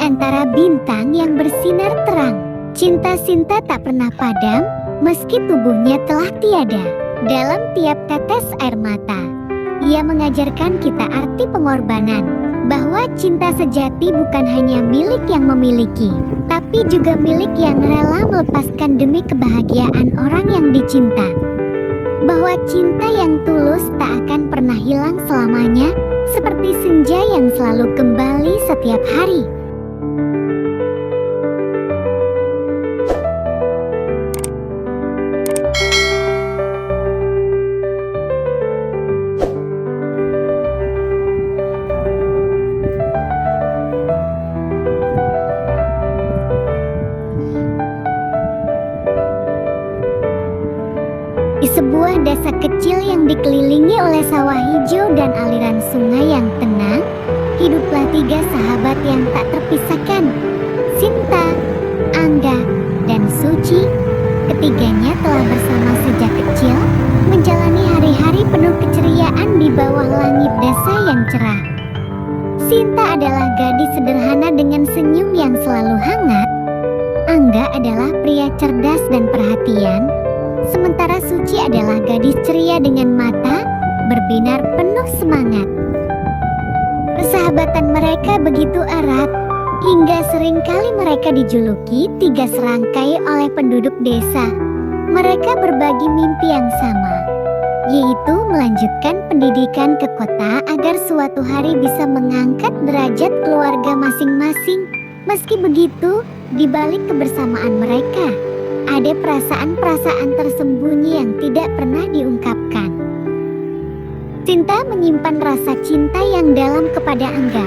antara bintang yang bersinar terang. Cinta Sinta tak pernah padam, meski tubuhnya telah tiada. Dalam tiap tetes air mata, ia mengajarkan kita arti pengorbanan, bahwa cinta sejati bukan hanya milik yang memiliki, tapi juga milik yang rela melepaskan demi kebahagiaan orang yang dicinta. Bahwa cinta yang tulus tak akan pernah hilang selamanya, seperti senja yang selalu kembali setiap hari. Di sebuah desa kecil yang dikelilingi oleh sawah hijau dan aliran sungai yang tenang, hiduplah 3 sahabat yang tak terpisahkan, Sinta, Angga, dan Suci. Ketiganya telah bersama sejak kecil, menjalani hari-hari penuh keceriaan di bawah langit desa yang cerah. Sinta adalah gadis sederhana dengan senyum yang selalu hangat. Angga adalah pria cerdas dan perhatian. Sementara Suci adalah gadis ceria dengan mata berbinar penuh semangat. Persahabatan mereka begitu erat, hingga seringkali mereka dijuluki 3 serangkai oleh penduduk desa. Mereka berbagi mimpi yang sama, yaitu melanjutkan pendidikan ke kota agar suatu hari bisa mengangkat derajat keluarga masing-masing. Meski begitu, di balik kebersamaan mereka, ada perasaan-perasaan tersembunyi yang tidak pernah diungkapkan. Sinta menyimpan rasa cinta yang dalam kepada Angga.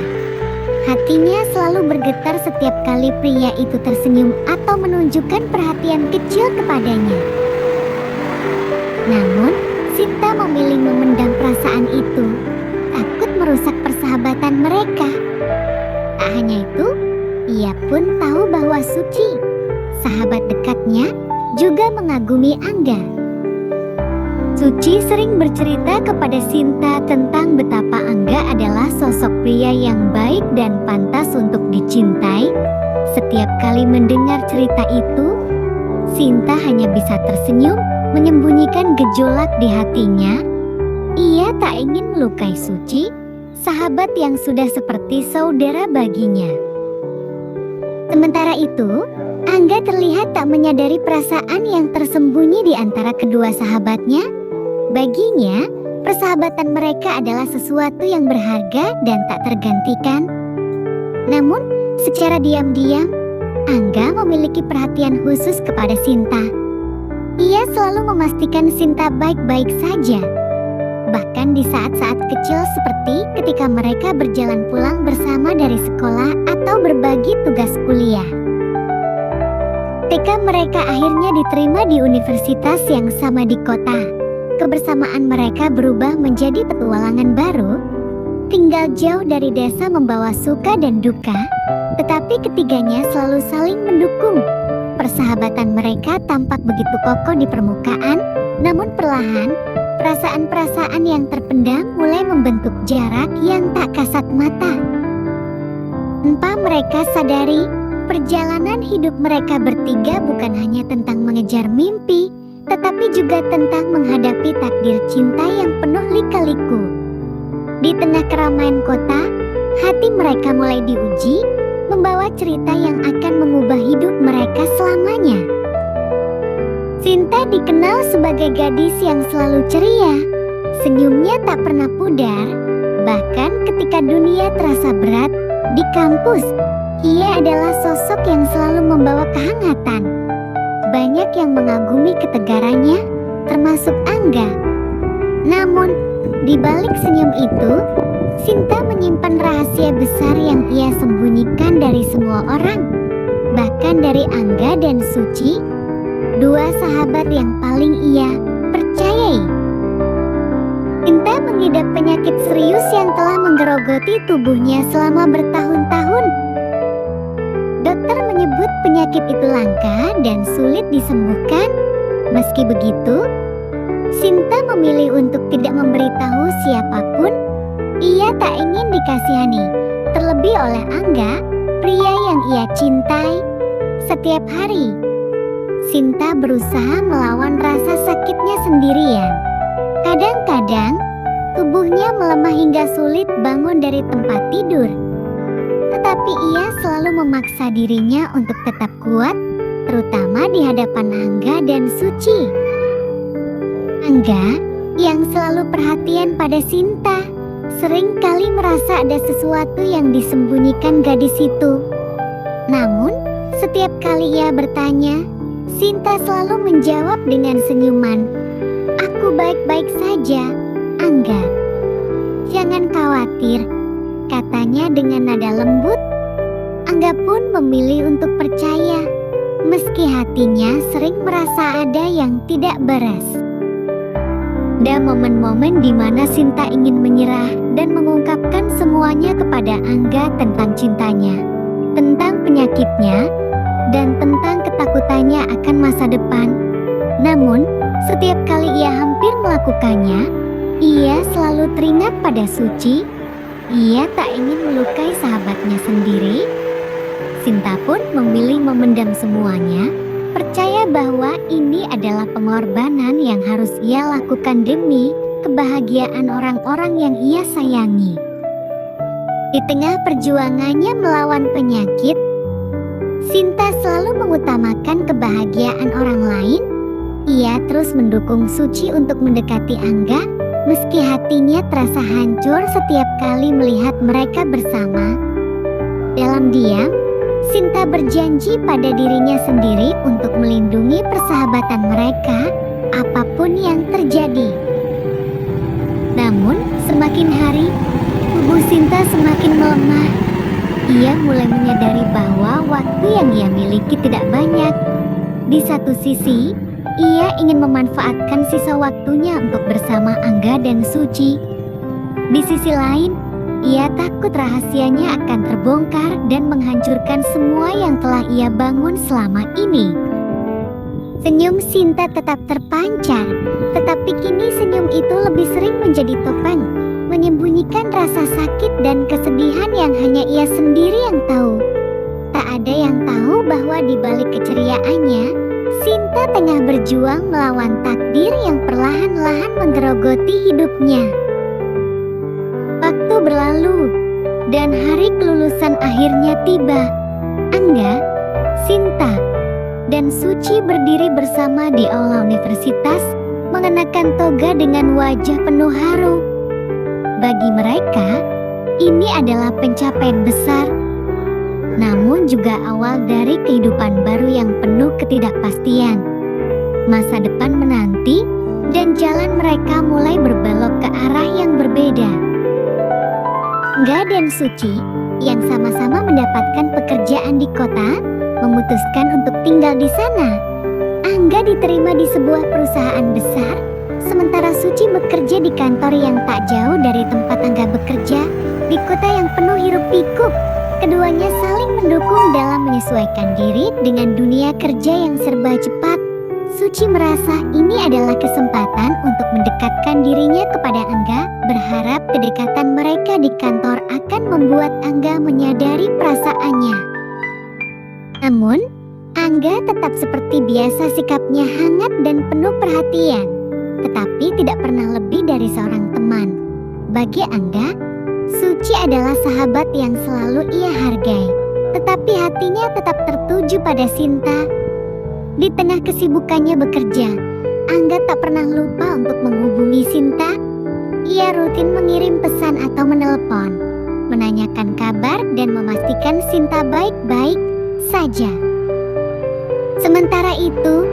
Hatinya selalu bergetar setiap kali pria itu tersenyum atau menunjukkan perhatian kecil kepadanya. Namun, Sinta memilih memendam perasaan itu, takut merusak persahabatan mereka. Tak hanya itu, ia pun tahu bahwa Suci, sahabat dekatnya, juga mengagumi Angga. Suci sering bercerita kepada Sinta tentang betapa Angga adalah sosok pria yang baik dan pantas untuk dicintai. Setiap kali mendengar cerita itu, Sinta hanya bisa tersenyum, menyembunyikan gejolak di hatinya. Ia tak ingin melukai Suci, sahabat yang sudah seperti saudara baginya. Sementara itu, Angga terlihat tak menyadari perasaan yang tersembunyi di antara kedua sahabatnya. Baginya, persahabatan mereka adalah sesuatu yang berharga dan tak tergantikan. Namun, secara diam-diam, Angga memiliki perhatian khusus kepada Sinta. Ia selalu memastikan Sinta baik-baik saja. Bahkan di saat-saat kecil seperti ketika mereka berjalan pulang bersama dari sekolah atau berbagi tugas kuliah. Ketika mereka akhirnya diterima di universitas yang sama di kota, kebersamaan mereka berubah menjadi petualangan baru. Tinggal jauh dari desa membawa suka dan duka, tetapi ketiganya selalu saling mendukung. Persahabatan mereka tampak begitu kokoh di permukaan, namun perlahan, perasaan-perasaan yang terpendam mulai membentuk jarak yang tak kasat mata. Tanpa mereka sadari, perjalanan hidup mereka bertiga bukan hanya tentang mengejar mimpi, tetapi juga tentang menghadapi takdir cinta yang penuh lika-liku. Di tengah keramaian kota, hati mereka mulai diuji, membawa cerita yang akan mengubah hidup mereka selamanya. Sinta dikenal sebagai gadis yang selalu ceria. Senyumnya tak pernah pudar, bahkan ketika dunia terasa berat di kampus, ia adalah sosok yang selalu membawa kehangatan. Banyak yang mengagumi ketegarannya, termasuk Angga. Namun, di balik senyum itu, Sinta menyimpan rahasia besar yang ia sembunyikan dari semua orang. Bahkan dari Angga dan Suci, 2 sahabat yang paling ia percayai. Sinta mengidap penyakit serius yang telah menggerogoti tubuhnya selama bertahun-tahun. Dokter menyebut penyakit itu langka dan sulit disembuhkan. Meski begitu, Sinta memilih untuk tidak memberitahu siapapun. Ia tak ingin dikasihani, terlebih oleh Angga. pria yang ia cintai. Setiap hari, Sinta berusaha melawan rasa sakitnya sendirian. Kadang-kadang, tubuhnya melemah hingga sulit bangun dari tempat tidur. Tetapi ia selalu memaksa dirinya untuk tetap kuat, terutama di hadapan Angga dan Suci. Angga, yang selalu perhatian pada Sinta, sering kali merasa ada sesuatu yang disembunyikan gadis itu. Namun, setiap kali ia bertanya, Sinta selalu menjawab dengan senyuman. "Aku baik-baik saja, Angga. Jangan khawatir," katanya dengan nada lembut. Angga pun memilih untuk percaya, meski hatinya sering merasa ada yang tidak beres. Ada momen-momen di mana Sinta ingin menyerah dan mengungkapkan semuanya kepada Angga tentang cintanya, tentang penyakitnya, dan tentang ketakutannya akan masa depan. Namun, setiap kali ia hampir melakukannya, ia selalu teringat pada Suci. Ia tak ingin melukai sahabatnya sendiri. Sinta pun memilih memendam semuanya, percaya bahwa ini adalah pengorbanan yang harus ia lakukan demi kebahagiaan orang-orang yang ia sayangi. Di tengah perjuangannya melawan penyakit, Sinta selalu mengutamakan kebahagiaan orang lain. Ia terus mendukung Suci untuk mendekati Angga, meski hatinya terasa hancur setiap kali melihat mereka bersama. Dalam diam, Sinta berjanji pada dirinya sendiri untuk melindungi persahabatan mereka, apapun yang terjadi. Namun, semakin hari, tubuh Sinta semakin melemah. Ia mulai menyadari bahwa waktu yang ia miliki tidak banyak. Di satu sisi, ia ingin memanfaatkan sisa waktunya untuk bersama Angga dan Suci. Di sisi lain, ia takut rahasianya akan terbongkar dan menghancurkan semua yang telah ia bangun selama ini. Senyum Sinta tetap terpancar, tetapi kini senyum itu lebih sering menjadi topeng, menyembunyikan rasa sakit dan kesedihan yang hanya ia sendiri yang tahu. Tak ada yang tahu bahwa di balik keceriaannya, Sinta tengah berjuang melawan takdir yang perlahan-lahan menggerogoti hidupnya. Waktu berlalu, dan hari kelulusan akhirnya tiba. Angga, Sinta, dan Suci berdiri bersama di aula universitas, mengenakan toga dengan wajah penuh haru. Bagi mereka, ini adalah pencapaian besar, namun juga awal dari kehidupan baru yang penuh ketidakpastian. Masa depan menanti, dan jalan mereka mulai berbelok ke arah yang berbeda. Angga dan Suci, yang sama-sama mendapatkan pekerjaan di kota, memutuskan untuk tinggal di sana. Angga diterima di sebuah perusahaan besar, sementara Suci bekerja di kantor yang tak jauh dari tempat Angga bekerja, di kota yang penuh hiruk-pikuk. Keduanya saling mendukung dalam menyesuaikan diri dengan dunia kerja yang serba cepat. Suci merasa ini adalah kesempatan untuk mendekatkan dirinya kepada Angga, berharap kedekatan mereka di kantor akan membuat Angga menyadari perasaannya. Namun, Angga tetap seperti biasa, sikapnya hangat dan penuh perhatian, tetapi tidak pernah lebih dari seorang teman. Bagi Angga, Suci adalah sahabat yang selalu ia hargai, tetapi hatinya tetap tertuju pada Sinta. Di tengah kesibukannya bekerja, Angga tak pernah lupa untuk menghubungi Sinta. Ia rutin mengirim pesan atau menelpon, menanyakan kabar dan memastikan Sinta baik-baik saja. Sementara itu,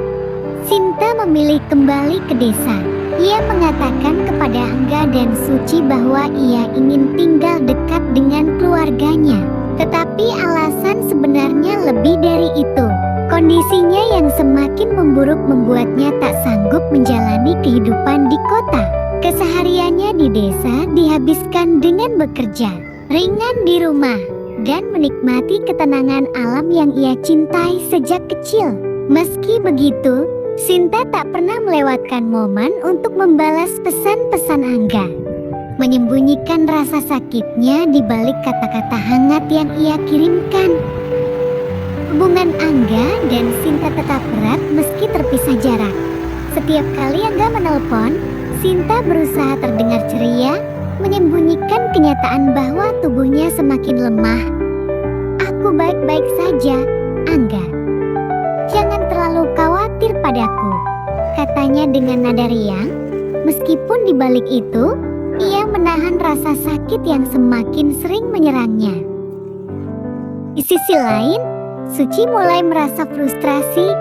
Sinta memilih kembali ke desa. Ia mengatakan kepada Angga dan Suci bahwa ia ingin tinggal dekat dengan keluarganya. Tetapi alasan sebenarnya lebih dari itu. Kondisinya yang semakin memburuk membuatnya tak sanggup menjalani kehidupan di kota. Kesehariannya di desa dihabiskan dengan bekerja ringan di rumah dan menikmati ketenangan alam yang ia cintai sejak kecil. Meski begitu, Sinta tak pernah melewatkan momen untuk membalas pesan-pesan Angga. menyembunyikan rasa sakitnya di balik kata-kata hangat yang ia kirimkan. Hubungan Angga dan Sinta tetap erat meski terpisah jarak. Setiap kali Angga menelpon, Sinta berusaha terdengar ceria, menyembunyikan kenyataan bahwa tubuhnya semakin lemah. "Aku baik-baik saja, Angga. Jangan terlalu khawatir padaku," katanya dengan nada riang. Meskipun di balik itu, ia menahan rasa sakit yang semakin sering menyerangnya. Di sisi lain, Suci mulai merasa frustrasi.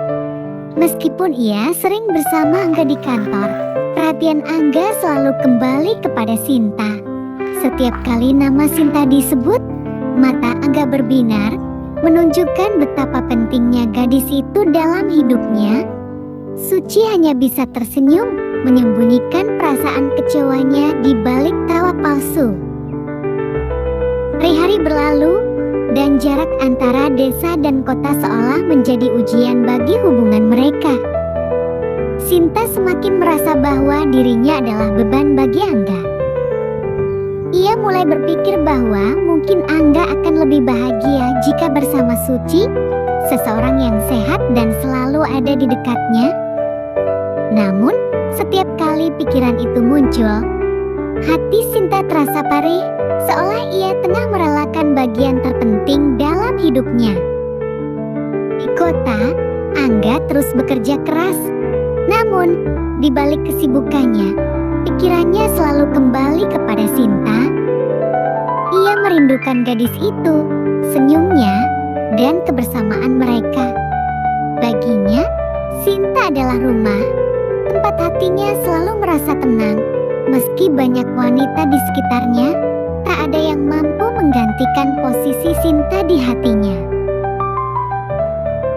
Meskipun ia sering bersama Angga di kantor, perhatian Angga selalu kembali kepada Sinta. Setiap kali nama Sinta disebut, mata Angga berbinar, menunjukkan betapa pentingnya gadis itu dalam hidupnya. Suci hanya bisa tersenyum, menyembunyikan perasaan kecewanya di balik tawa palsu. Hari-hari berlalu, dan jarak antara desa dan kota seolah menjadi ujian bagi hubungan mereka. Sinta semakin merasa bahwa dirinya adalah beban bagi Angga. Ia mulai berpikir bahwa mungkin Angga akan lebih bahagia jika bersama Suci, seseorang yang sehat dan selalu ada di dekatnya. Namun, setiap kali pikiran itu muncul, hati Sinta terasa perih, seolah ia tengah merelakan bagian terpenting dalam hidupnya. Di kota, Angga terus bekerja keras. Namun, di balik kesibukannya, pikirannya selalu kembali kepada Sinta. Ia merindukan gadis itu, senyumnya, dan kebersamaan mereka. Baginya, Sinta adalah rumah, tempat hatinya selalu merasa tenang. Meski banyak wanita di sekitarnya, tak ada yang mampu menggantikan posisi Sinta di hatinya.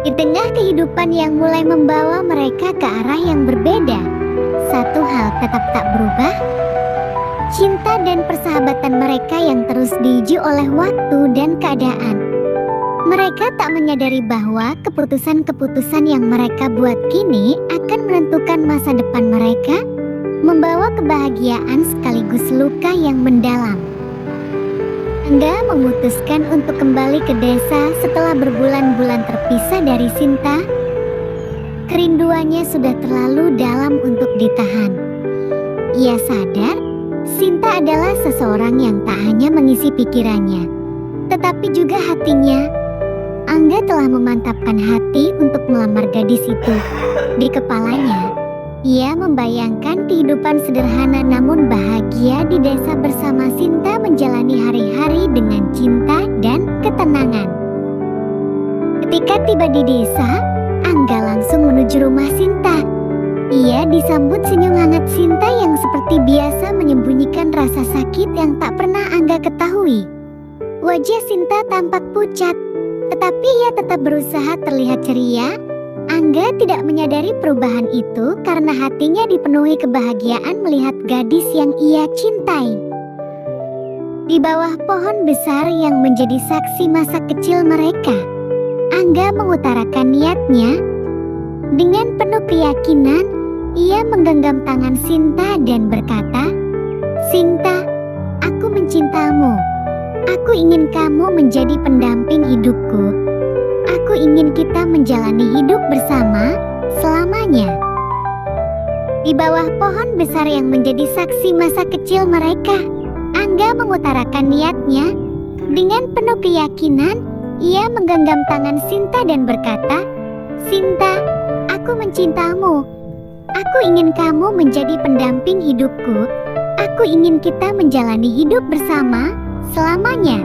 Di tengah kehidupan yang mulai membawa mereka ke arah yang berbeda, satu hal tetap tak berubah. Cinta dan persahabatan mereka yang terus diuji oleh waktu dan keadaan. Mereka tak menyadari bahwa keputusan-keputusan yang mereka buat kini akan menentukan masa depan mereka, membawa kebahagiaan sekaligus luka yang mendalam. Angga memutuskan untuk kembali ke desa setelah berbulan-bulan terpisah dari Sinta. Kerinduannya sudah terlalu dalam untuk ditahan. Ia sadar, Sinta adalah seseorang yang tak hanya mengisi pikirannya, tetapi juga hatinya. Angga telah memantapkan hati untuk melamar gadis itu. Di kepalanya, ia membayangkan kehidupan sederhana namun bahagia di desa bersama Sinta, menjalani hari-hari dengan cinta dan ketenangan. Ketika tiba di desa, Angga langsung menuju rumah Sinta. Ia disambut senyum hangat Sinta yang seperti biasa menyembunyikan rasa sakit yang tak pernah Angga ketahui. Wajah Sinta tampak pucat, tetapi ia tetap berusaha terlihat ceria. Angga tidak menyadari perubahan itu karena hatinya dipenuhi kebahagiaan melihat gadis yang ia cintai. Di bawah pohon besar yang menjadi saksi masa kecil mereka, Angga mengutarakan niatnya. Dengan penuh keyakinan, ia menggenggam tangan Sinta dan berkata, "Sinta, aku mencintamu. Aku ingin kamu menjadi pendamping hidupku. Aku ingin kita menjalani hidup bersama selamanya." Di bawah pohon besar yang menjadi saksi masa kecil mereka, Angga mengutarakan niatnya. Dengan penuh keyakinan, ia menggenggam tangan Sinta dan berkata, "Sinta, aku mencintamu. Aku ingin kamu menjadi pendamping hidupku. Aku ingin kita menjalani hidup bersama selamanya."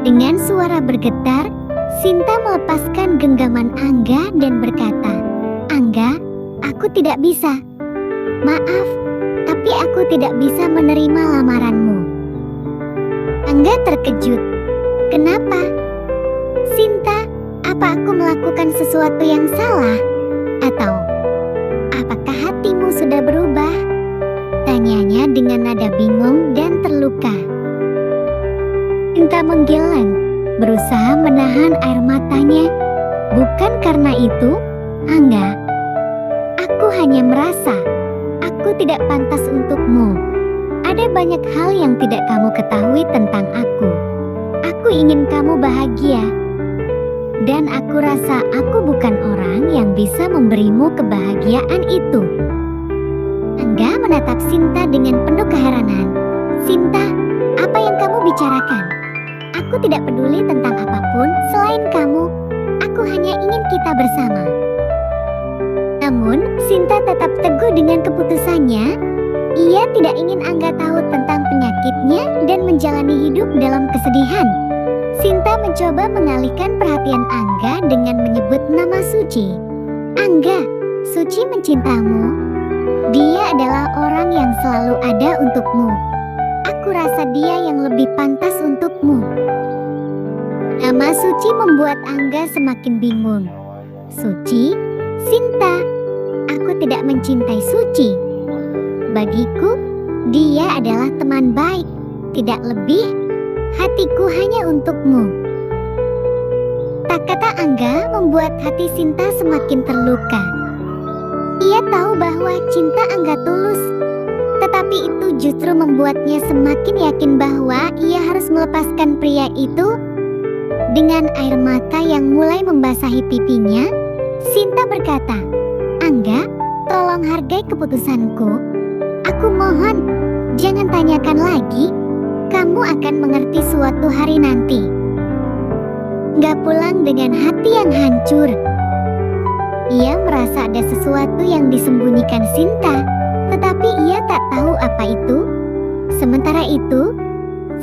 Dengan suara bergetar, Sinta melepaskan genggaman Angga dan berkata, "Angga, aku tidak bisa. Maaf, tapi aku tidak bisa menerima lamaranmu." Angga terkejut. "Kenapa? Sinta, apa aku melakukan sesuatu yang salah? Atau apakah hatimu sudah berubah?" Tanyanya dengan nada bingung dan terluka. Sinta menggeleng, berusaha menahan air matanya. "Bukan karena itu, Angga. Aku hanya merasa aku tidak pantas untukmu. Ada Ada banyak hal yang tidak kamu ketahui tentang aku. Aku ingin kamu bahagia. Dan aku rasa aku bukan orang yang bisa memberimu kebahagiaan itu. Angga menatap Sinta dengan penuh keheranan. Sinta, apa yang kamu bicarakan? Aku tidak peduli tentang apapun selain kamu. Aku hanya ingin kita bersama. Namun, Sinta tetap teguh dengan keputusannya. Ia tidak ingin Angga tahu tentang penyakitnya dan menjalani hidup dalam kesedihan. Sinta mencoba mengalihkan perhatian Angga dengan menyebut nama Suci. Angga, Suci mencintamu. Dia adalah orang yang selalu ada untukmu. Aku rasa dia yang lebih pantas untukmu. Nama Suci membuat Angga semakin bingung. Suci? Sinta? Aku tidak mencintai Suci. Bagiku, dia adalah teman baik, tidak lebih. Hatiku hanya untukmu. Kata-kata Angga membuat hati Sinta semakin terluka. Ia tahu bahwa cinta Angga tulus, tetapi itu justru membuatnya semakin yakin bahwa ia harus melepaskan pria itu. Dengan air mata yang mulai membasahi pipinya, Sinta berkata, Angga, tolong hargai keputusanku. Aku mohon, jangan tanyakan lagi. Kamu akan mengerti suatu hari nanti. Gak pulang dengan hati yang hancur. Ia merasa ada sesuatu yang disembunyikan Sinta, tetapi ia tak tahu apa itu. Sementara itu,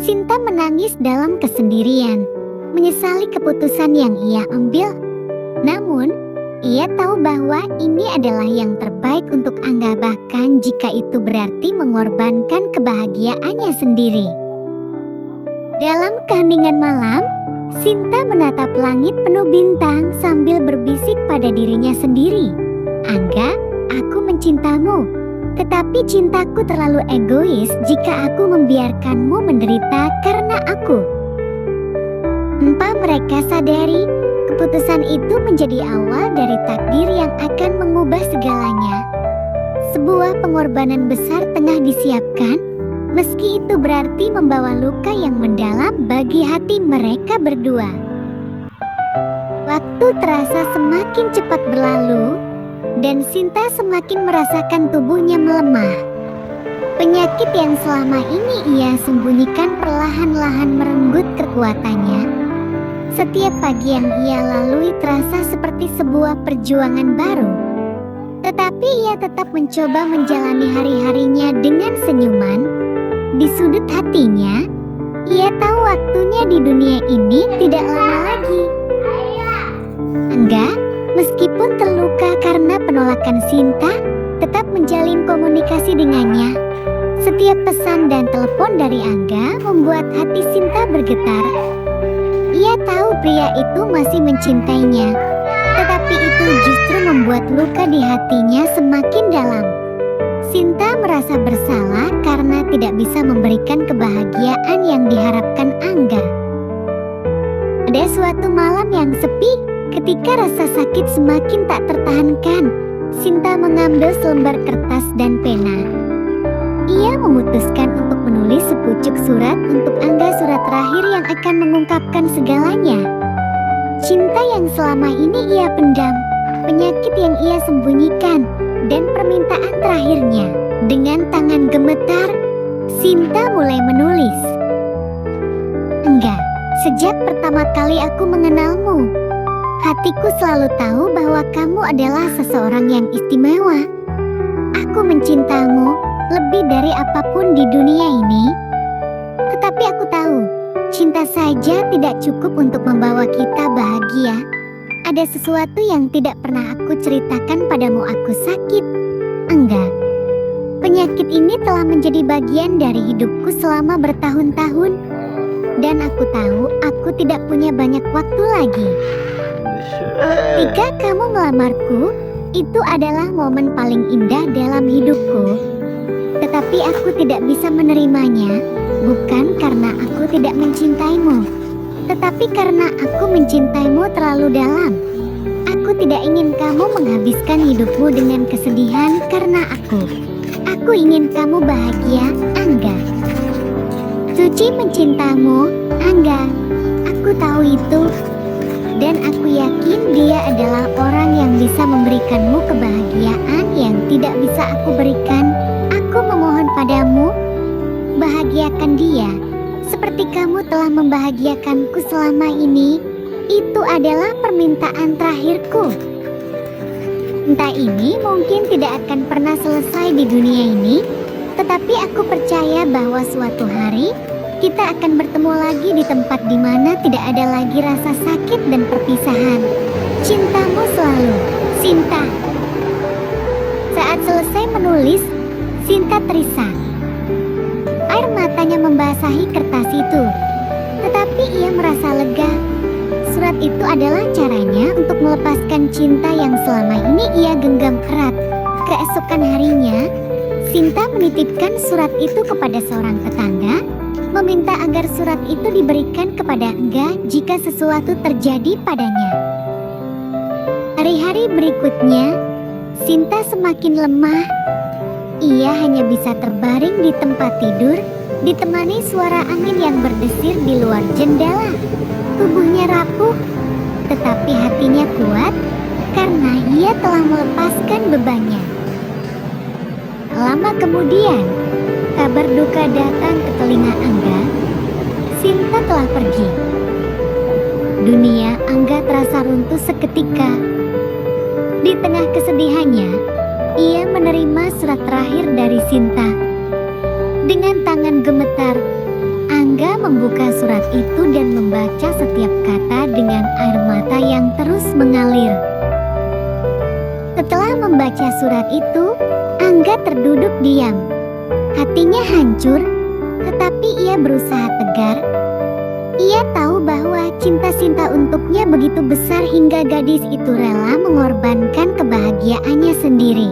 Sinta menangis dalam kesendirian, menyesali keputusan yang ia ambil. Namun, ia tahu bahwa ini adalah yang terbaik untuk Angga, bahkan jika itu berarti mengorbankan kebahagiaannya sendiri. Dalam keheningan malam, Sinta menatap langit penuh bintang sambil berbisik pada dirinya sendiri. Angga, aku mencintamu, tetapi cintaku terlalu egois jika aku membiarkanmu menderita karena aku. Tanpa mereka sadari, keputusan itu menjadi awal dari takdir yang akan mengubah segalanya. Sebuah pengorbanan besar tengah disiapkan, meski itu berarti membawa luka yang mendalam bagi hati mereka berdua. Waktu terasa semakin cepat berlalu, dan Sinta semakin merasakan tubuhnya melemah. Penyakit yang selama ini ia sembunyikan perlahan-lahan merenggut kekuatannya. Setiap pagi yang ia lalui terasa seperti sebuah perjuangan baru. Tetapi ia tetap mencoba menjalani hari-harinya dengan senyuman. Di sudut hatinya, ia tahu waktunya di dunia ini tidak lama lagi. Angga, meskipun terluka karena penolakan Sinta, tetap menjalin komunikasi dengannya. Setiap pesan dan telepon dari Angga membuat hati Sinta bergetar. Ia tahu pria itu masih mencintainya, tetapi itu justru membuat luka di hatinya semakin dalam. Sinta merasa bersalah karena tidak bisa memberikan kebahagiaan yang diharapkan Angga. Ada suatu malam yang sepi, ketika rasa sakit semakin tak tertahankan, Sinta mengambil selembar kertas dan pena. Ia memutuskan untuk menulis sepucuk surat untuk Angga, surat terakhir yang akan mengungkapkan segalanya. Cinta yang selama ini ia pendam, penyakit yang ia sembunyikan, dan permintaan terakhirnya. Dengan tangan gemetar, Sinta mulai menulis. Angga, sejak pertama kali aku mengenalmu, hatiku selalu tahu bahwa kamu adalah seseorang yang istimewa. Aku mencintamu lebih dari apapun di dunia ini. Tetapi aku tahu, cinta saja tidak cukup untuk membawa kita bahagia. Ada sesuatu yang tidak pernah aku ceritakan padamu. Aku sakit, Angga. Penyakit ini telah menjadi bagian dari hidupku selama bertahun-tahun. Dan aku tahu aku tidak punya banyak waktu lagi. Ketika kamu melamarku, itu adalah momen paling indah dalam hidupku. Tetapi aku tidak bisa menerimanya, bukan karena aku tidak mencintaimu, tetapi karena aku mencintaimu terlalu dalam. Aku tidak ingin kamu menghabiskan hidupmu dengan kesedihan karena aku. Aku ingin kamu bahagia, Angga. Suci mencintamu, Angga. Aku tahu itu. Dan aku yakin dia adalah orang yang bisa memberikanmu kebahagiaan yang tidak bisa aku berikan. Aku memohon padamu, bahagiakan dia. Seperti kamu telah membahagiakanku selama ini. Itu adalah permintaan terakhirku. Entah ini mungkin tidak akan pernah selesai di dunia ini, tetapi aku percaya bahwa suatu hari kita akan bertemu lagi di tempat di mana tidak ada lagi rasa sakit dan perpisahan. Cintamu selalu, Sinta. Saat selesai menulis, Sinta terisak. Air matanya membasahi kertas itu, tetapi ia merasa lega. Surat itu adalah caranya untuk melepaskan cinta yang selama ini ia genggam erat. Keesokan harinya, Sinta menitipkan surat itu kepada seorang tetangga, meminta agar surat itu diberikan kepada Angga jika sesuatu terjadi padanya. Hari-hari berikutnya, Sinta semakin lemah. Ia hanya bisa terbaring di tempat tidur, ditemani suara angin yang berdesir di luar jendela. Tubuhnya rapuh, tetapi hatinya kuat karena ia telah melepaskan bebannya. Lama kemudian, kabar duka datang ke telinga Angga. Sinta telah pergi. Dunia Angga terasa runtuh seketika. Di tengah kesedihannya, ia menerima surat terakhir dari Sinta. Dengan tangan gemetar, Angga membuka surat itu dan membaca setiap kata dengan air mata yang terus mengalir. Setelah membaca surat itu, Angga terduduk diam. Hatinya hancur, tetapi ia berusaha tegar. Ia tahu bahwa cinta Sinta untuknya begitu besar hingga gadis itu rela mengorbankan kebahagiaannya sendiri.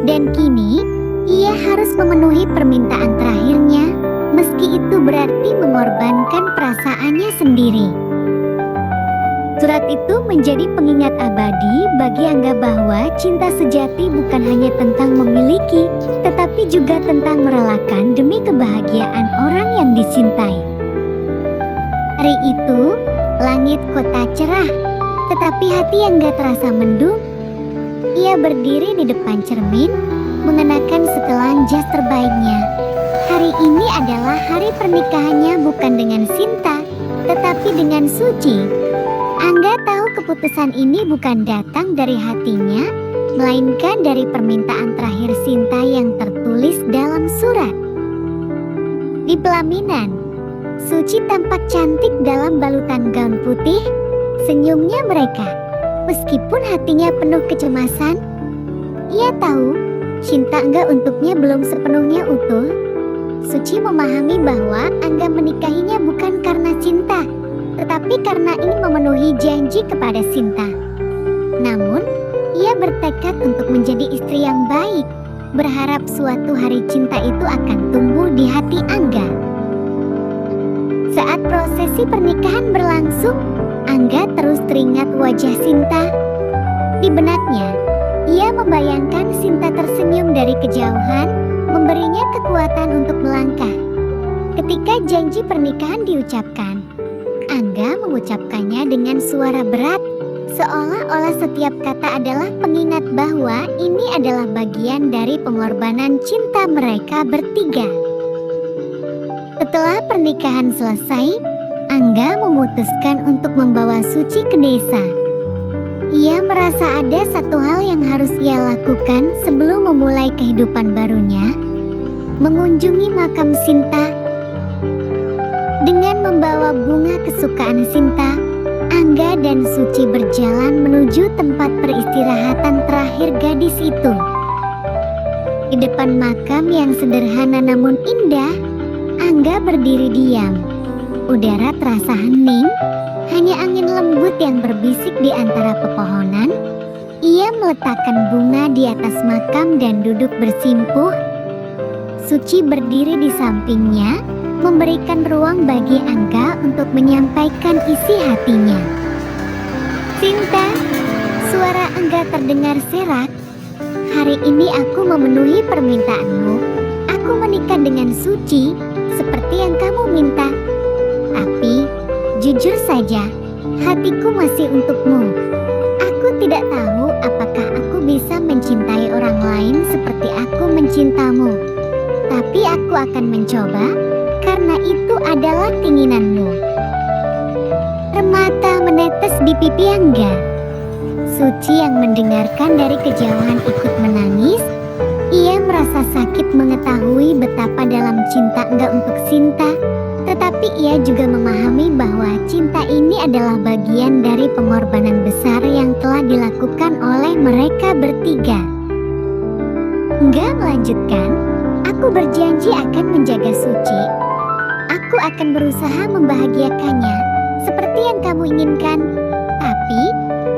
Dan kini, ia harus memenuhi permintaan terakhirnya, meski itu berarti mengorbankan perasaannya sendiri. Surat itu menjadi pengingat abadi bagi Angga bahwa cinta sejati bukan hanya tentang memiliki, tetapi juga tentang merelakan demi kebahagiaan orang yang dicintai. Hari itu, langit kota cerah, tetapi hati Angga terasa mendung. Ia berdiri di depan cermin, mengenakan setelan jas terbaiknya. Hari ini adalah hari pernikahannya bukan dengan Sinta, tetapi dengan Suci. Angga tahu keputusan ini bukan datang dari hatinya, melainkan dari permintaan terakhir Sinta yang tertulis dalam surat. Di pelaminan, Suci tampak cantik dalam balutan gaun putih. Senyumnya mereka, meskipun hatinya penuh kecemasan. Ia tahu cinta Angga untuknya belum sepenuhnya utuh. Suci memahami bahwa Angga menikahinya bukan karena cinta, tetapi karena ingin memenuhi janji kepada Sinta. Namun, ia bertekad untuk menjadi istri yang baik, berharap suatu hari cinta itu akan tumbuh di hati Angga. Saat prosesi pernikahan berlangsung, Angga terus teringat wajah Sinta. Di benaknya, ia membayangkan Sinta tersenyum dari kejauhan, memberinya kekuatan untuk melangkah. Ketika janji pernikahan diucapkan, Angga mengucapkannya dengan suara berat, seolah-olah setiap kata adalah pengingat bahwa ini adalah bagian dari pengorbanan cinta mereka bertiga. Setelah pernikahan selesai, Angga memutuskan untuk membawa Suci ke desa. Ia merasa ada satu hal yang harus ia lakukan sebelum memulai kehidupan barunya, mengunjungi makam Sinta. Dengan membawa bunga kesukaan Sinta, Angga dan Suci berjalan menuju tempat peristirahatan terakhir gadis itu. Di depan makam yang sederhana namun indah, Angga berdiri diam. Udara terasa hening, hanya angin lembut yang berbisik di antara pepohonan. Ia meletakkan bunga di atas makam dan duduk bersimpuh. Suci berdiri di sampingnya, memberikan ruang bagi Angga untuk menyampaikan isi hatinya. Sinta, suara Angga terdengar serak. Hari ini aku memenuhi permintaanmu. Aku menikah dengan Suci seperti yang kamu minta. Tapi, jujur saja, hatiku masih untukmu. Aku tidak tahu apakah aku bisa mencintai orang lain seperti aku mencintamu. Tapi aku akan mencoba, karena itu adalah keinginanmu. Remata menetes di pipi Angga. Suci yang mendengarkan dari kejauhan ikut menangis. Ia merasa sakit mengetahui betapa dalam cinta Angga untuk Sinta. Tetapi ia juga memahami bahwa cinta ini adalah bagian dari pengorbanan besar yang telah dilakukan oleh mereka bertiga. Angga melanjutkan, aku berjanji akan menjaga Suci. Aku akan berusaha membahagiakannya seperti yang kamu inginkan. Tapi,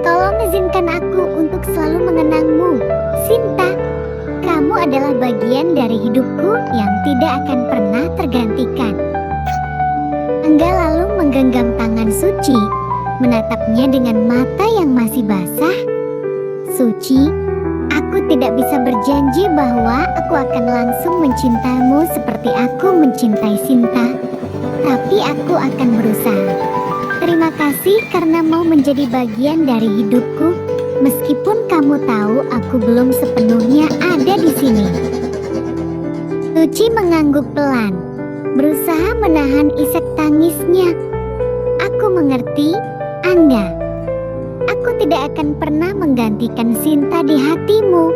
tolong izinkan aku untuk selalu mengenangmu, Sinta. Kamu adalah bagian dari hidupku yang tidak akan pernah tergantikan. Angga lalu menggenggam tangan Suci, menatapnya dengan mata yang masih basah. Suci, aku tidak bisa berjanji bahwa aku akan langsung mencintaimu seperti aku mencintai Sinta. Tapi aku akan berusaha. Terima kasih karena mau menjadi bagian dari hidupku, meskipun kamu tahu aku belum sepenuhnya ada di sini. Suci mengangguk pelan, berusaha menahan isak tangisnya. Aku mengerti, Angga. Aku tidak akan pernah menggantikan Sinta di hatimu,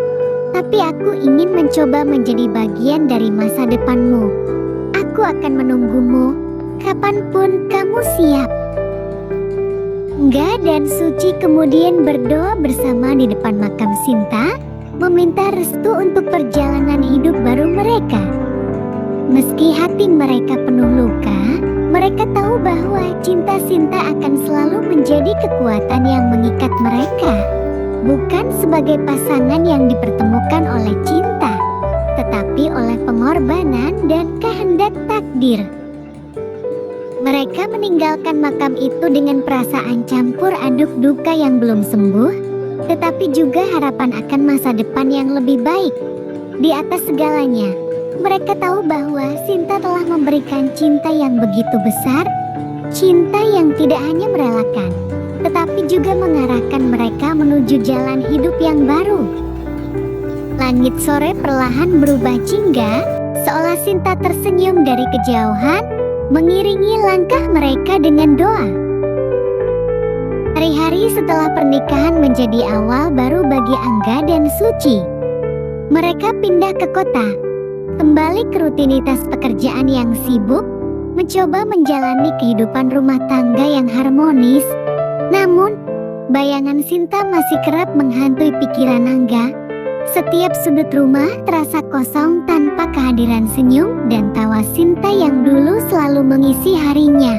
tapi aku ingin mencoba menjadi bagian dari masa depanmu. Aku akan menunggumu, kapanpun kamu siap. Angga dan Suci kemudian berdoa bersama di depan makam Sinta, meminta restu untuk perjalanan hidup baru mereka. Meski hati mereka penuh luka, mereka tahu bahwa cinta Sinta akan selalu menjadi kekuatan yang mengikat mereka. Bukan sebagai pasangan yang dipertemukan oleh cinta, tetapi oleh pengorbanan dan kehendak takdir. Mereka meninggalkan makam itu dengan perasaan campur aduk duka yang belum sembuh, tetapi juga harapan akan masa depan yang lebih baik. Di atas segalanya, mereka tahu bahwa Sinta telah memberikan cinta yang begitu besar, cinta yang tidak hanya merelakan, tetapi juga mengarahkan mereka menuju jalan hidup yang baru. Langit sore perlahan berubah jingga, seolah Sinta tersenyum dari kejauhan, mengiringi langkah mereka dengan doa. Hari-hari setelah pernikahan menjadi awal baru bagi Angga dan Suci. Mereka pindah ke kota, kembali ke rutinitas pekerjaan yang sibuk, mencoba menjalani kehidupan rumah tangga yang harmonis. Namun, bayangan Sinta masih kerap menghantui pikiran Angga. Setiap sudut rumah terasa kosong tanpa kehadiran senyum dan tawa Sinta yang dulu selalu mengisi harinya.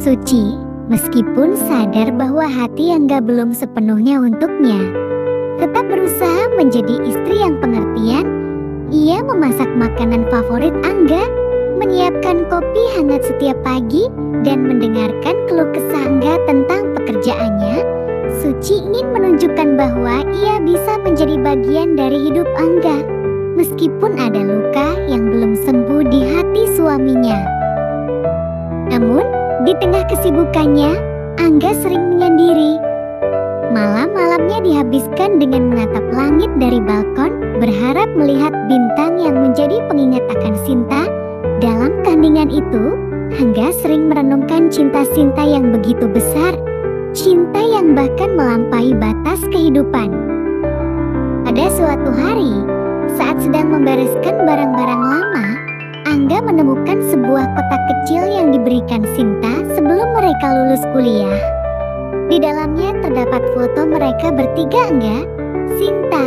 Suci, meskipun sadar bahwa hati Angga belum sepenuhnya untuknya, tetap berusaha menjadi istri yang pengertian. Ia memasak makanan favorit Angga, menyiapkan kopi hangat setiap pagi, dan mendengarkan keluh kesah Angga tentang pekerjaannya. Suci ingin menunjukkan bahwa ia bisa menjadi bagian dari hidup Angga, meskipun ada luka yang belum sembuh di hati suaminya. Namun, di tengah kesibukannya, Angga sering menyendiri. Malam-malamnya dihabiskan dengan menatap langit dari balkon, berharap melihat bintang yang menjadi pengingat akan Sinta. Dalam keheningan itu, Angga sering merenungkan cinta Sinta yang begitu besar, cinta yang bahkan melampaui batas kehidupan. Pada suatu hari, saat sedang membereskan barang-barang lama, Angga menemukan sebuah kotak kecil yang diberikan Sinta sebelum mereka lulus kuliah. Di dalamnya terdapat foto mereka bertiga, Angga, Sinta,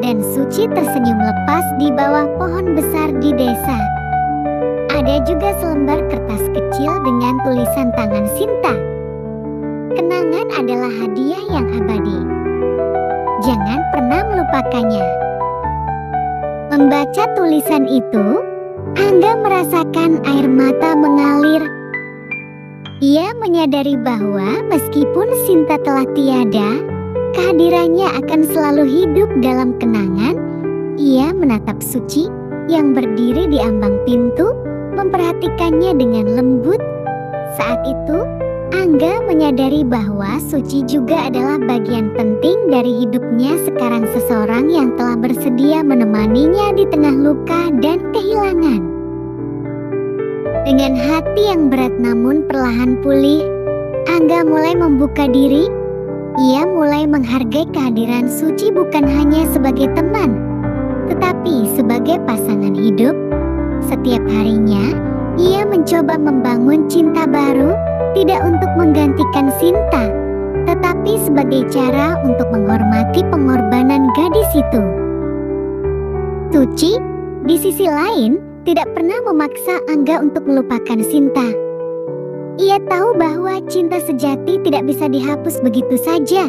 dan Suci tersenyum lepas di bawah pohon besar di desa. Ada juga selembar kertas kecil dengan tulisan tangan Sinta. Kenangan adalah hadiah yang abadi. Jangan pernah melupakannya. Membaca tulisan itu, Angga merasakan air mata mengalir. Ia menyadari bahwa meskipun Sinta telah tiada, kehadirannya akan selalu hidup dalam kenangan. Ia menatap Suci, yang berdiri di ambang pintu memperhatikannya dengan lembut. Saat itu, Angga menyadari bahwa Suci juga adalah bagian penting dari hidupnya sekarang, seseorang yang telah bersedia menemaninya di tengah luka dan kehilangan. Dengan hati yang berat namun perlahan pulih, Angga mulai membuka diri. Ia mulai menghargai kehadiran Suci bukan hanya sebagai teman, tetapi sebagai pasangan hidup. Setiap harinya, ia mencoba membangun cinta baru, tidak untuk menggantikan Sinta, tetapi sebagai cara untuk menghormati pengorbanan gadis itu. Suci, di sisi lain, tidak pernah memaksa Angga untuk melupakan Sinta. Ia tahu bahwa cinta sejati tidak bisa dihapus begitu saja.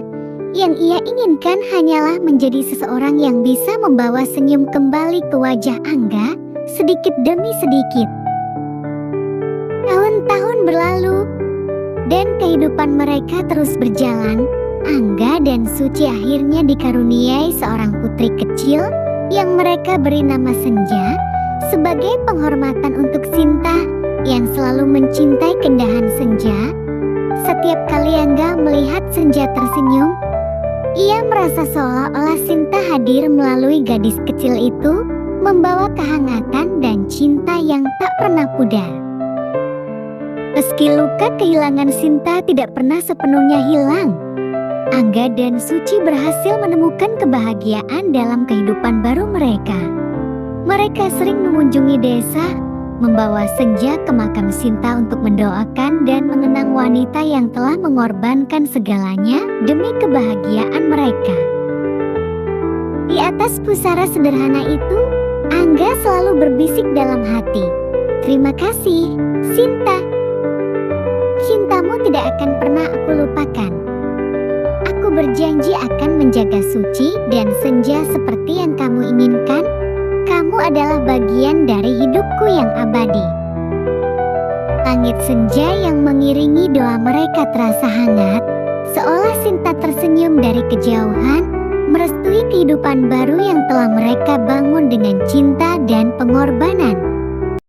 Yang ia inginkan hanyalah menjadi seseorang yang bisa membawa senyum kembali ke wajah Angga, sedikit demi sedikit. Tahun-tahun berlalu, dan kehidupan mereka terus berjalan. Angga dan Suci akhirnya dikaruniai seorang putri kecil yang mereka beri nama Senja, sebagai penghormatan untuk Sinta yang selalu mencintai keindahan senja. Setiap kali Angga melihat Senja tersenyum, ia merasa seolah-olah Sinta hadir melalui gadis kecil itu, membawa kehangatan dan cinta yang tak pernah pudar. Meski luka kehilangan Sinta tidak pernah sepenuhnya hilang, Angga dan Suci berhasil menemukan kebahagiaan dalam kehidupan baru mereka. Mereka sering mengunjungi desa, membawa Senja ke makam Sinta untuk mendoakan dan mengenang wanita yang telah mengorbankan segalanya demi kebahagiaan mereka. Di atas pusara sederhana itu, Angga selalu berbisik dalam hati, "Terima kasih, Sinta. Cintamu tidak akan pernah aku lupakan. Aku berjanji akan menjaga Suci dan Senja seperti yang kamu inginkan. Kamu adalah bagian dari hidupku yang abadi." Langit senja yang mengiringi doa mereka terasa hangat, seolah Sinta tersenyum dari kejauhan, merestui kehidupan baru yang telah mereka bangun dengan cinta dan pengorbanan.